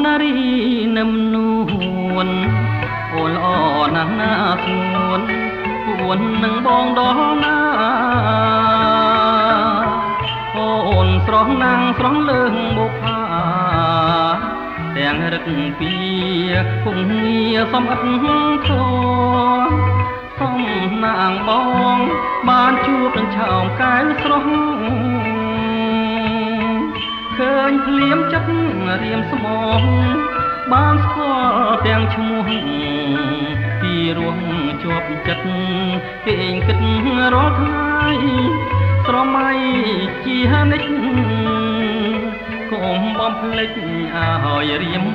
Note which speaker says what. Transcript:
Speaker 1: នារីនឹមនួនអូនល្អណាស់ណាស្ងួនពួននឹងបងដល់ណាអូនស្រស់ណាំងស្រស់លើងបុប្ផាទាំងរឹកពីគង់ងារសំអិតធោសំណាងបងបានជួបនឹងឆោមកែវស្រស់ឃើញភ្លាមចិត្តរៀមស្មងបានស្គាល់ទាំងឈ្មោះពីរោះជាប់ចិត្តគេងគិតរាល់ថ្ងៃស្រមៃជានិច្ចកុំបំភ្លេចឲ្យរៀម